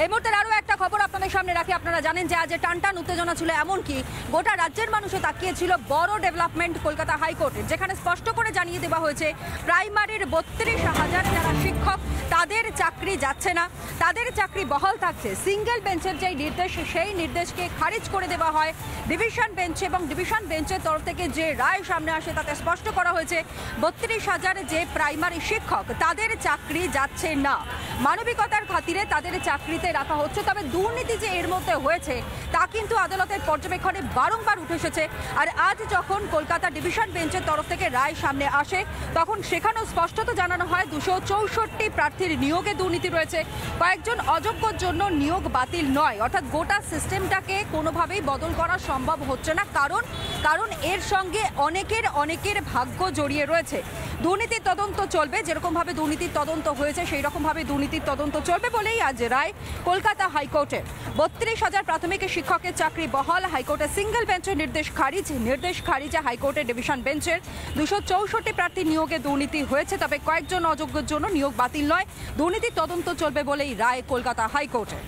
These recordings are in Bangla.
এই মুহূর্তে আরও একটা খবর আপনাদের সামনে রাখি। আপনারা জানেন যে আজ টানটান উত্তেজনা ছিল, এমনকি গোটা রাজ্যের মানুষও তাকিয়েছিল বড় ডেভেলপমেন্ট কলকাতা হাইকোর্টের, যেখানে স্পষ্ট করে জানিয়ে দেওয়া হয়েছে প্রাইমারির 32,000 যারা শিক্ষক তাদের চাকরি যাচ্ছে না, তাদের চাকরি বহাল থাকছে। সিঙ্গেল বেঞ্চের যে নির্দেশ, সেই নির্দেশকে খারিজ করে দেওয়া হয় ডিভিশন বেঞ্চে, এবং ডিভিশন বেঞ্চের তরফ থেকে যে রায় সামনে আসে তাতে স্পষ্ট করা হয়েছে 32,000 যে প্রাইমারি শিক্ষক তাদের চাকরি যাচ্ছে না। মানবিকতার খাতিরে তাদের চাকরিতে রাখা হচ্ছে, তবে দুর্নীতি যে এর মধ্যে হয়েছে তা কিন্তু আদালতের পর্যবেক্ষণে বারংবার উঠে এসেছে। আর আজ যখন কলকাতা ডিভিশন বেঞ্চের তরফ থেকে রায় সামনে আসে, তখন সেখানেও স্পষ্টত জানানো হয় 264 প্রার্থীর নিয়োগে দুর্নীতি রয়েছে। কয়েকজন অযোগ্যর জন্য নিয়োগ বাতিল নয়, অর্থাৎ গোটা সিস্টেমটাকে কোনোভাবেই বদল করা সম্ভব হচ্ছে না, কারণ এর সঙ্গে অনেকের ভাগ্য জড়িয়ে রয়েছে। দুর্নীতির তদন্ত চলবে, যেরকমভাবে দুর্নীতির তদন্ত হয়েছে সেই রকমভাবে দুর্নীতির তদন্ত চলবে বলেই আজ রায় কলকাতা হাইকোর্টে। 32,000 প্রাথমিক শিক্ষকের চাকরি বহাল, হাইকোর্টের সিঙ্গেল বেঞ্চের নির্দেশ খারিজে হাইকোর্টের ডিভিশন বেঞ্চের। 264 প্রার্থী নিয়োগে দুর্নীতি হয়েছে, তবে কয়েকজন অযোগ্যের জন্য নিয়োগ বাতিল নয়, দুর্নীতির তদন্ত চলবে বলেই রায় কলকাতা হাইকোর্টে।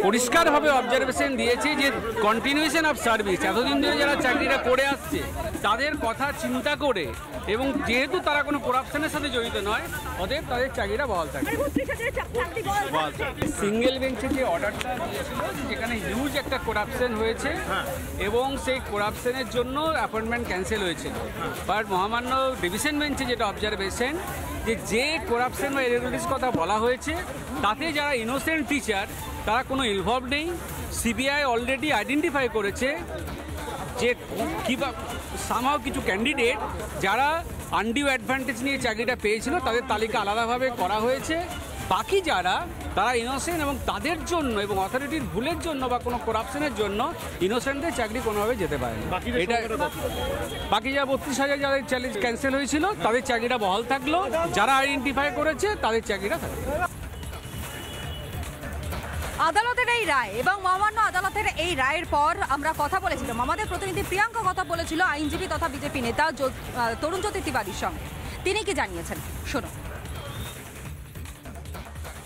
পরিষ্কারভাবে অবজারভেশন দিয়েছে যে কন্টিনিউশন অফ সার্ভিস, এতদিন ধরে যারা চাকরিটা করে আসছে তাদের কথা চিন্তা করে, এবং যেহেতু তারা কোনো করাপশনের সাথে জড়িত নয়, অতএব তাদের চাকরিটা বহাল থাকে। সিঙ্গেল বেঞ্চে যে অর্ডারটা দিয়েছিল, যেখানে হিউজ একটা করাপশন হয়েছে এবং সেই করাপশনের জন্য অ্যাপয়েন্টমেন্ট ক্যান্সেল হয়েছিল। বাট মহামান্য ডিভিশন বেঞ্চে যেটা অবজারভেশন, যে করাপশন বা ইরেগুলারিটির কথা বলা হয়েছে তাতে যারা ইনোসেন্ট টিচার তারা কোনো ইনভলভ নেই। সিবিআই অলরেডি আইডেন্টিফাই করেছে যে সামহাও কিছু ক্যান্ডিডেট যারা আনডিউ অ্যাডভান্টেজ নিয়ে চাকরিটা পেয়েছিল তাদের তালিকা আলাদাভাবে করা হয়েছে। বাকি যারা তারা ইনোসেন্ট, এবং তাদের জন্য এবং অথরিটির ভুলের জন্য বা কোনো করাপশনের জন্য ইনোসেন্টদের চাকরি কোনোভাবে যেতে পারে না। এটা বাকি যারা 32,000 যাদের চ্যালেঞ্জ ক্যান্সেল হয়েছিল তাদের চাকরিটা বহাল থাকলো, যারা আইডেন্টিফাই করেছে তাদের চাকরিটা থাকলো। আদালতের এই রায় এবং মহামান্য আদালতের এই রায়ের পর আমরা কথা বলেছিলাম, আমাদের প্রতিনিধি প্রিয়াঙ্কা কথা বলেছিল আইনজীবী তথা বিজেপি নেতা তরুণজ্যোতি তিওয়ারির সঙ্গে। তিনি কি জানিয়েছেন শুনুন।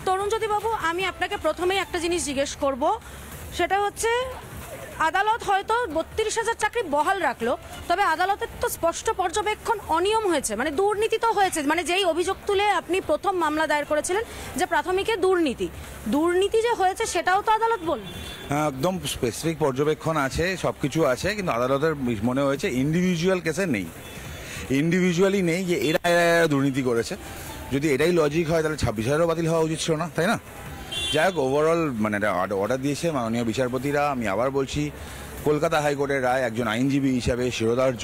তরুণজ্যোতি বাবু, আমি আপনাকে প্রথমেই একটা জিনিস জিজ্ঞেস করব, সেটা হচ্ছে আদালত হয়তো 32,000 চাকরি বহাল রাখলো, তবে আদালতের তো স্পষ্ট পর্যবেক্ষণ অনিয়ম হয়েছে, মানে দুর্নীতি তো হয়েছে। মানে যেই অভিযোগ তুলে আপনি প্রথম মামলা দায়ের করেছিলেন যে প্রাথমিকে দুর্নীতি যে হয়েছে সেটাও তো আদালত বলল। একদম স্পেসিফিক পর্যবেক্ষণ আছে, সব কিছু আছে, কিন্তু আদালতের মনে হয়েছে ইন্ডিভিজুয়াল কেসে নেই, ইন্ডিভিজুয়ালি নেই যে এরা দুর্নীতি করেছে। যদি এটাই লজিক হয় তাহলে 26,000ও বাতিল হওয়া উচিত ছিল না, তাই না? যাই হোক, ওভারঅল মানে অর্ডার দিয়েছে মাননীয় বিচারপতিরা। আমি আবার বলছি, কলকাতা হাইকোর্টের রায় একজন আইনজীবী হিসাবে শিরোধার্য,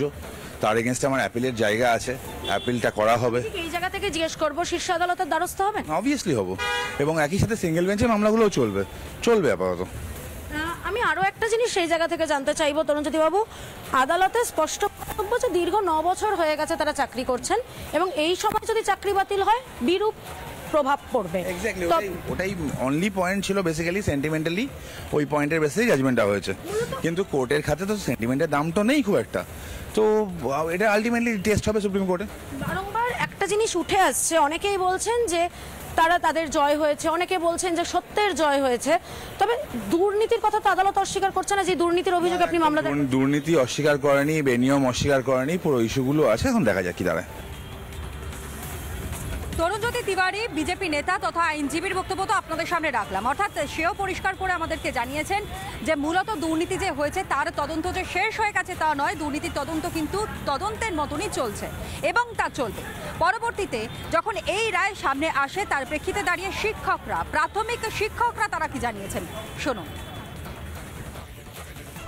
তার এগেনস্টে আমার অ্যাপিলের জায়গা আছে, অ্যাপিলটা করা হবে। এই জায়গা থেকে জিজ্ঞেস করবো, শীর্ষ আদালতের দ্বারস্থ হবে? অবভিয়াসলি হব, এবং একই সাথে সিঙ্গেল বেঞ্চের মামলাগুলোও চলবে আপাতত। আমি আরো একটা জিনিস সেই জায়গা থেকে জানতে চাইবো তরুণজ্যোতি বাবু, আদালতে স্পষ্ট বক্তব্য যে দীর্ঘ 9 বছর হয়ে গেছে তারা চাকরি করছেন, এবং এই সময় যদি চাকরি বাতিল হয় বিরূপ প্রভাব পড়বে। এক্স্যাক্টলি, ওটাই অনলি পয়েন্ট ছিল বেসিক্যালি। সেন্টিমেন্টালি ওই পয়েন্টের বেসিসেই জাজমেন্টটা হয়েছে, কিন্তু কোর্টের খাতে তো সেন্টিমেন্টের দাম তো নেই খুব একটা, তো এটা আলটিমেটলি টেস্ট হবে সুপ্রিম কোর্টে। বারংবার একটা জিনিস উঠে আসছে, অনেকেই বলছেন যে তাদের জয় হয়েছে, অনেকে বলছেন যে সত্যের জয় হয়েছে, তবে দুর্নীতির কথা তো আদালত অস্বীকার করছে না। যে দুর্নীতির অভিযোগে আপনি মামলা দেন, দুর্নীতি অস্বীকার করেনি, বেনিয়ম অস্বীকার করেনি, পুরো ইস্যুগুলো আছে, এখন দেখা যাক কি দাঁড়ায়। তরুণজ্যোতি তিওয়ারি বিজেপি নেতা তথা আইনজীবীর বক্তব্য তো আপনাদের সামনে রাখলাম, অর্থাৎ সেও পরিষ্কার করে আমাদেরকে জানিয়েছেন যে মূলত দুর্নীতি যে হয়েছে তার তদন্ত যে শেষ হয়ে গেছে তা নয়, দুর্নীতির তদন্ত কিন্তু তদন্তের মতনই চলছে এবং তা চলবে। পরবর্তীতে যখন এই রায় সামনে আসে তার প্রেক্ষিতে দাঁড়িয়ে প্রাথমিক শিক্ষকরা তারা কি জানিয়েছেন শুনুন।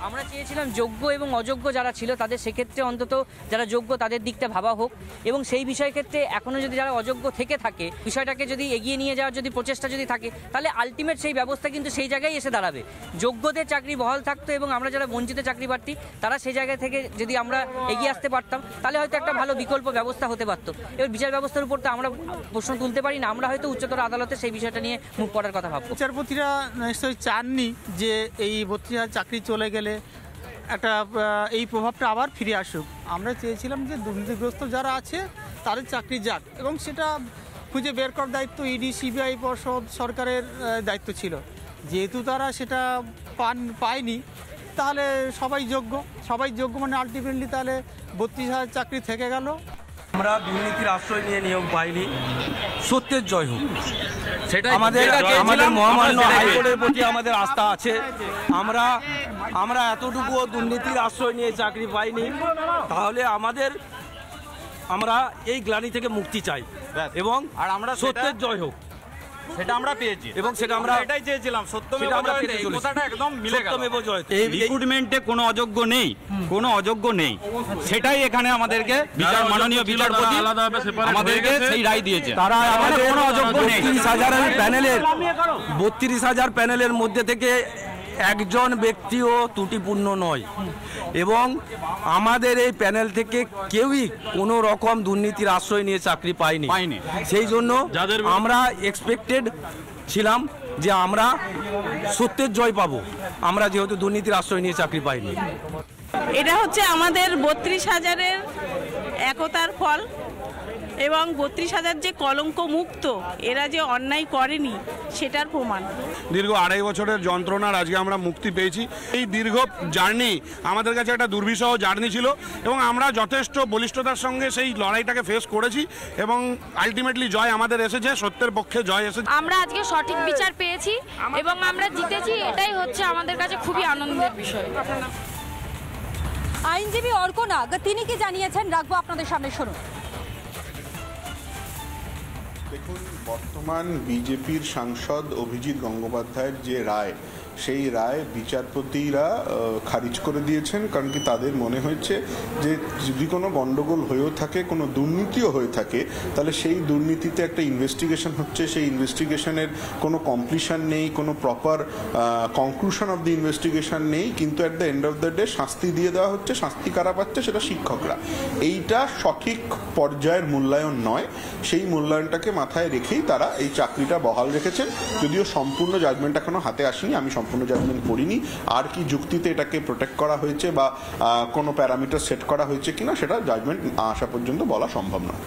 আমরা চেয়েছিলাম যোগ্য এবং অযোগ্য যারা ছিল তাদের সেক্ষেত্রে অন্তত যারা যোগ্য তাদের দিকটা ভাবা হোক, এবং সেই বিষয় ক্ষেত্রে এখনও যদি যারা অযোগ্য থেকে থাকে বিষয়টাকে যদি এগিয়ে নিয়ে যাওয়ার যদি প্রচেষ্টা যদি থাকে, তাহলে আলটিমেট সেই ব্যবস্থা কিন্তু সেই জায়গায় এসে দাঁড়াবে। যোগ্যদের চাকরি বহাল থাকতো এবং আমরা যারা বঞ্চিত চাকরি প্রার্থী তারা সেই জায়গা থেকে যদি আমরা এগিয়ে আসতে পারতাম তাহলে হয়তো একটা ভালো বিকল্প ব্যবস্থা হতে পারতো। এবার বিচার ব্যবস্থার উপর তো আমরা প্রশ্ন তুলতে পারি না, আমরা হয়তো উচ্চতর আদালতে সেই বিষয়টা নিয়ে মুখ পড়ার কথা ভাববো। বিচারপতিরা নিশ্চয়ই চাননি যে এই 32,000 চাকরি চলে গেলে একটা এই প্রভাবটা আবার ফিরে আসুক। আমরা চেয়েছিলাম যে দুর্নীতিগ্রস্ত যারা আছে তাদের চাকরি যাক, এবং সেটা খুঁজে বের করার দায়িত্ব ইডি, সিবিআই পর্ষদ, সরকারের দায়িত্ব ছিল। যেহেতু তারা সেটা পায়নি, তাহলে সবাই যোগ্য মানে আলটিমেটলি তাহলে 32,000 চাকরি থেকে গেল। আমরা দুর্নীতির আশ্রয় নিয়ে নিয়োগ পাইনি, সত্যের জয় হোক। সেটা আমাদের মহামান্য হাইকোর্টের প্রতি আমাদের আস্থা আছে। আমরা এতটুকুও দুর্নীতির আশ্রয় নিয়ে চাকরি পাইনি, তাহলে আমরা এই গ্লানি থেকে মুক্তি চাই এবং আমরা সত্যের জয় হোক, সেটা আমরা পেয়েছি এবং সেটা আমরা এটাই চেয়েছিলাম। সত্যমেব জয়তে, এই কথাটা একদম মিলে গেল। সত্যমেব জয়তে। এই রিক্রুটমেন্টে কোনো অযোগ্য নেই, সেটাই এখানে আমাদেরকে মাননীয় বিচারপতি আমাদেরকে সেই রায় দিয়েছে। তারা আমাদের কোনো অযোগ্য নেই। 32,000 প্যানেলের মধ্যে থেকে একজন ব্যক্তিও ত্রুটিপূর্ণ নয় এবং আমাদের এই প্যানেল থেকে কেউই কোনো রকম দুর্নীতির আশ্রয় নিয়ে চাকরি পায়নি। সেই জন্য আমরা এক্সপেক্টেড ছিলাম যে আমরা সত্যের জয় পাবো, আমরা যেহেতু দুর্নীতির আশ্রয় নিয়ে চাকরি পাইনি। এটা হচ্ছে আমাদের 32,000-এর একতার ফল এবং 32,000 যে কলঙ্ক মুক্ত, এরা যে অন্যায় করেনি সেটার প্রমাণ। দীর্ঘ 2.5 বছরের যন্ত্রণার আজকে আমরা মুক্তি পেয়েছি। এই দীর্ঘ জার্নি আমাদের কাছে একটা দুর্বিষহ জার্নি ছিল এবং আমরা যথেষ্ট বলিষ্ঠতার সঙ্গে সেই লড়াইটাকে ফেস করেছি এবং আলটিমেটলি জয় আমাদের এসেছে, সত্যের পক্ষে জয় এসেছে। আমরা আজকে সঠিক বিচার পেয়েছি এবং আমরা জিতেছি, এটাই হচ্ছে আমাদের কাছে খুবই আনন্দের বিষয়। আইনজীবী অর্ক নাগ তিনি কি জানিয়েছেন রাখবো আপনাদের সামনে, শুনুন। দেখুন, বর্তমান বিজেপির সাংসদ অভিজিৎ গঙ্গোপাধ্যায়ের যে রায়, সেই রায় বিচারপতিরা খারিজ করে দিয়েছেন। কারণ কি তাদের মনে হয়েছে যে যদি কোনো গণ্ডগোল হয়েও থাকে, কোনো দুর্নীতিও হয়ে থাকে, তাহলে সেই দুর্নীতিতে একটা ইনভেস্টিগেশন হচ্ছে, সেই ইনভেস্টিগেশনের কোনো কমপ্লিশন নেই, কোনো proper conclusion of the investigation নেই, কিন্তু at the end of the day শাস্তি দিয়ে দেওয়া হচ্ছে। শাস্তি কারা পাচ্ছে? সেটা শিক্ষকরা। এইটা সঠিক পর্যায়ের মূল্যায়ন নয়। সেই মূল্যায়নটাকে মাথায় রেখেই তারা এই চাকরিটা বহাল রেখেছেন। যদিও সম্পূর্ণ জাজমেন্ট এখনো হাতে আসেনি, আমি সম্পূর্ণ জাজমেন্ট পড়িনি। আর কি যুক্তিতে এটাকে প্রোটেক্ট করা হয়েছে বা কোনো প্যারামিটার সেট করা হয়েছে কিনা, সেটা জাজমেন্ট আসা পর্যন্ত বলা সম্ভব নয়।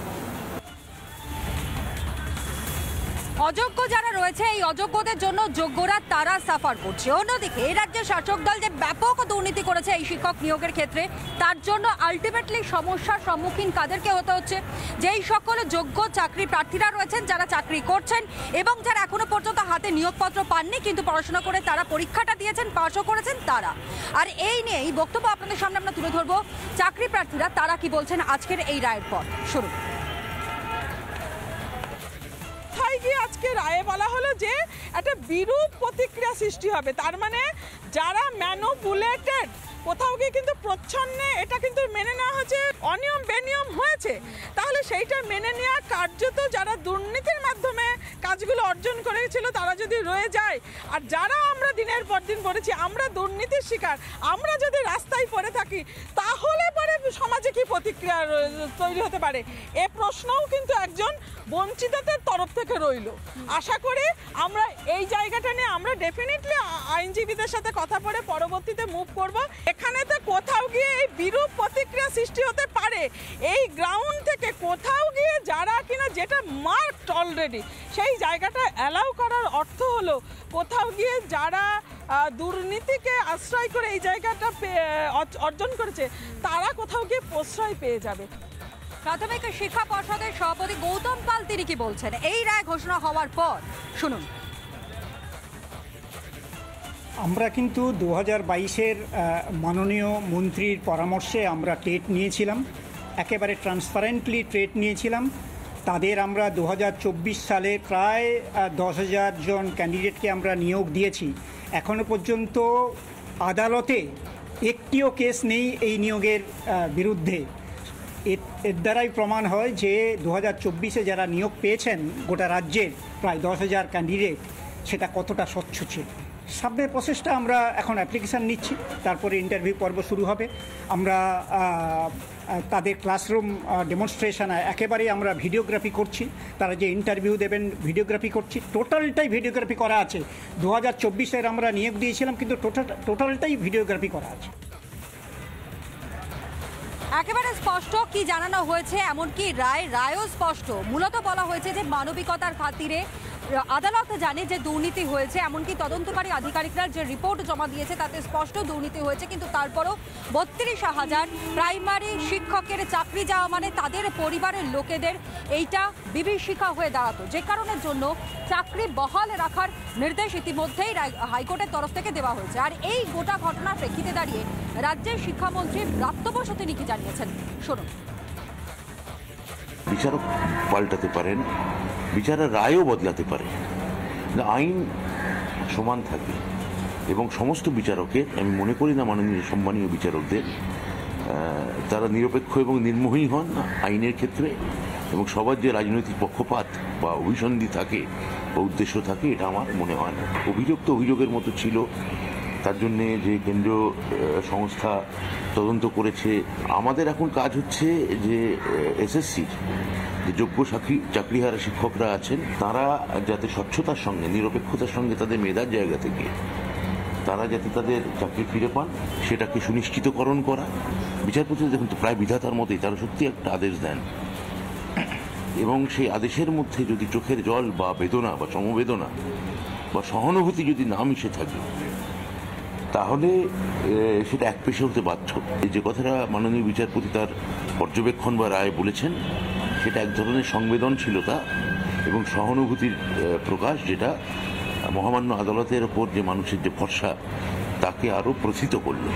অযোগ্য যারা রয়েছে, এই অযোগ্যদের জন্য যোগ্যরা তারা সাফার করছে। অন্যদিকে এই রাজ্যের শাসক দল যে ব্যাপক দুর্নীতি করেছে এই শিক্ষক নিয়োগের ক্ষেত্রে, তার জন্য আলটিমেটলি সমস্যার সম্মুখীন কাদেরকে হতে হচ্ছে? যেই সকল যোগ্য চাকরি প্রার্থীরা রয়েছেন, যারা চাকরি করছেন এবং যারা এখনো পর্যন্ত হাতে নিয়োগপত্র পাননি কিন্তু পড়াশোনা করে তারা পরীক্ষাটা দিয়েছেন, পাশও করেছেন তারা। আর এই নিয়ে এই বক্তব্য আপনাদের সামনে আমরা তুলে ধরবো। চাকরি প্রার্থীরা তারা কি বলছেন আজকের এই রায়ের পর, শুরু। আজকে রায়ে বলা হলো যে একটা বিরূপ প্রতিক্রিয়া সৃষ্টি হবে। তার মানে যারা ম্যানুপুলেটেড, কোথাও গিয়ে কিন্তু প্রচ্ছন্নে এটা কিন্তু মেনে নেওয়া হচ্ছে অনিয়ম বেনিয়ম হয়েছে, তাহলে সেইটা মেনে নেওয়া কার্যত যারা দুর্নীতির মাধ্যমে কাজগুলো অর্জন করেছিল তারা যদি রয়ে যায়, আর যারা আমরা দিনের পর দিন পড়েছি আমরা দুর্নীতির শিকার, আমরা যদি রাস্তায় পড়ে থাকি, তাহলে পরে সমাজে কি প্রতিক্রিয়া তৈরি হতে পারে? এ প্রশ্নও কিন্তু একজন বঞ্চিতদের তরফ থেকে রইল। আশা করি আমরা এই জায়গাটা নিয়ে আমরা ডেফিনেটলি আইনজীবীদের সাথে কথা বলে পরবর্তীতে মুভ করব। এখানে তো কোথাও গিয়ে এই বিরূপ প্রতিক্রিয়া সৃষ্টি হতে পারে, এই গ্রাউন্ড থেকে কোথাও গিয়ে যারা কিনা যেটা মার্কড অলরেডি, সেই জায়গাটা অ্যালাউ করার অর্থ হলো কোথাও গিয়ে যারা দুর্নীতিকে আশ্রয় করে এই জায়গাটা অর্জন করেছে তারা কোথাও গিয়ে প্রশ্রয় পেয়ে যাবে। প্রাথমিক শিক্ষা পর্ষদের সভাপতি গৌতম পাল তিনি কি বলছেন এই রায় ঘোষণা হওয়ার পর, শুনুন। আমরা কিন্তু 2022-এর মাননীয় মন্ত্রীর পরামর্শে আমরা টেট নিয়েছিলাম, একেবারে ট্রান্সপারেন্টলি টেট নিয়েছিলাম। তাদের আমরা 2024 সালে প্রায় 10,000 জন ক্যান্ডিডেটকে আমরা নিয়োগ দিয়েছি। এখনও পর্যন্ত আদালতে একটিও কেস নেই এই নিয়োগের বিরুদ্ধে। এর দ্বারাই প্রমাণ হয় যে 2024-এ যারা নিয়োগ পেয়েছেন গোটা রাজ্যের প্রায় 10,000 ক্যান্ডিডেট, সেটা কতটা স্বচ্ছ ছিল। সামনের প্রসেসটা আমরা এখন অ্যাপ্লিকেশান নিচ্ছি, তারপরে ইন্টারভিউ পর্ব শুরু হবে। আমরা তাদের ক্লাসরুম ডেমনস্ট্রেশন একেবারেই আমরা ভিডিওগ্রাফি করছি, তারা যে ইন্টারভিউ দেবেন ভিডিওগ্রাফি করছি, টোটালটাই ভিডিওগ্রাফি করা আছে। 2024-এর আমরা নিয়োগ দিয়েছিলাম কিন্তু টোটালটাই ভিডিওগ্রাফি করা আছে। একেবারে স্পষ্ট কি জানানো হয়েছে, এমনকি রায়ও স্পষ্ট। মূলত বলা হয়েছে যে মানবিকতার খাতিরে আদালত জানে যে দুর্নীতি হয়েছে, এমনকি তদন্তকারী আধিকারিকরা যে রিপোর্ট জমা দিয়েছে তাতে স্পষ্ট দুর্নীতি হয়েছে, কিন্তু তারপরও 32,000 প্রাইমারি শিক্ষকের চাকরি যাওয়া মানে তাদের পরিবারের লোকেদের এইটা বিভীষিকা হয়ে দাঁড়াতো, যে কারণের জন্য চাকরি বহাল রাখার নির্দেশ ইতিমধ্যেই হাইকোর্টের তরফ থেকে দেওয়া হয়েছে। আর এই গোটা ঘটনার প্রেক্ষিতে দাঁড়িয়ে রাজ্যের শিক্ষামন্ত্রী ব্রাত্য বসু তিনি কি জানিয়েছেন শুনুন। বিচারক পাল্টাতে পারেন, বিচারের রায়ও বদলাতে পারে, আইন সমান থাকে এবং সমস্ত বিচারকের, আমি মনে করি না মাননীয় সম্মানীয় বিচারকদের তারা নিরপেক্ষ এবং নির্মোহী হন আইনের ক্ষেত্রে, এবং সবার যে রাজনৈতিক পক্ষপাত বা অভিসন্ধি থাকে বা উদ্দেশ্য থাকে এটা আমার মনে হয় না। অভিযোগ তো অভিযোগের মতো ছিল, তার জন্যে যে কেন্দ্রীয় সংস্থা তদন্ত করেছে। আমাদের এখন কাজ হচ্ছে যে এসএসসির যে যোগ্য চাকরিহারা শিক্ষকরা আছেন তারা যাতে স্বচ্ছতার সঙ্গে নিরপেক্ষতার সঙ্গে তাদের মেধার জায়গা থেকে তারা যাতে তাদের চাকরি ফিরে পান সেটাকে সুনিশ্চিতকরণ করা। বিচারপতি দেখুন তো প্রায় বিধাতার মতোই, তারা সত্যি একটা আদেশ দেন এবং সেই আদেশের মধ্যে যদি চোখের জল বা বেদনা বা সমবেদনা বা সহানুভূতি যদি না মিশে থাকে তাহলে সেটা একপেশে হতে বাধ্য। যে কথাটা মাননীয় বিচারপতি তার পর্যবেক্ষণ বা রায় বলেছেন সেটা এক ধরনের সংবেদনশীলতা এবং সহানুভূতির প্রকাশ, যেটা মহামান্য আদালতের ওপর যে মানুষের যে ভরসা তাকে আরও প্রথিত করল।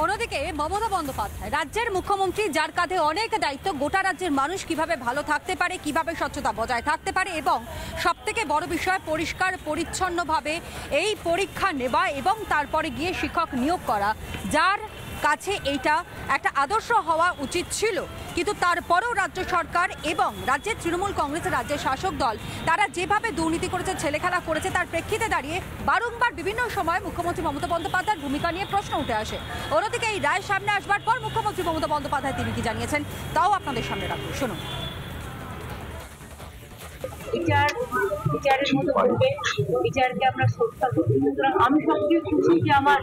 অন্যদিকে মমতা বন্দ্যোপাধ্যায় রাজ্যের মুখ্যমন্ত্রী, যার কাঁধে অনেক দায়িত্ব, গোটা রাজ্যের মানুষ কিভাবে ভালো থাকতে পারে, কিভাবে স্বচ্ছতা বজায় থাকতে পারে এবং সবথেকে বড় বিষয় পরিষ্কার পরিচ্ছন্নভাবে এই পরীক্ষা নেওয়া এবং তারপরে গিয়ে শিক্ষক নিয়োগ করা, যার কাছে এইটা একটা আদর্শ হওয়া উচিত ছিল। কিন্তু তারপরেও রাজ্য সরকার এবং রাজ্যের তৃণমূল কংগ্রেসের রাজ্যের শাসক দল তারা যেভাবে দুর্নীতি করেছে, ছেলেখেলা করেছে, তার প্রেক্ষিতে দাঁড়িয়ে বারংবার বিভিন্ন সময় মুখ্যমন্ত্রী মমতা বন্দ্যোপাধ্যায়ের ভূমিকা নিয়ে প্রশ্ন উঠে আসে। অন্যদিকে এই রায় সামনে আসবার পর মুখ্যমন্ত্রী মমতা বন্দ্যোপাধ্যায় তিনি কি জানিয়েছেন তাও আপনাদের সামনে রাখবো, শুনুন। বিচারের মতো করবে, বিচারকে আমরা শ্রদ্ধা করি। সুতরাং আমি সবচেয়ে খুশি যে আমার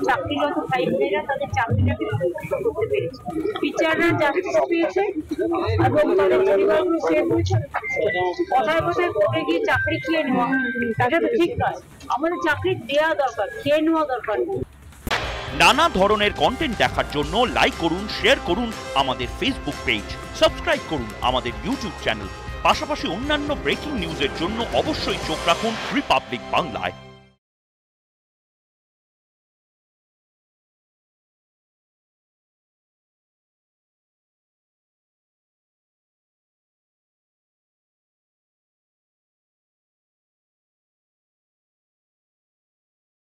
চাকরিরত ভাই বোনেরা তাদের চাকরিটাকে সুরক্ষিত করতে পেরেছে, বিচাররা জাস্টিস পেয়েছে এবং তাদের পরিবারগুলো সেভ হয়েছে। কথায় কথায় কোর্টে গিয়ে চাকরি খেয়ে নেওয়া তাটা তো ঠিক নয়। আমাদের চাকরি দেওয়া দরকার, খেয়ে নেওয়া দরকার। নানা ধরনের কন্টেন্ট দেখার জন্য লাইক করুন, শেয়ার করুন আমাদের ফেসবুক পেজ, সাবস্ক্রাইব করুন আমাদের ইউটিউব চ্যানেল। পাশাপাশি অন্যান্য ব্রেকিং নিউজের জন্য অবশ্যই চোখ রাখুন রিপাবলিক বাংলায়।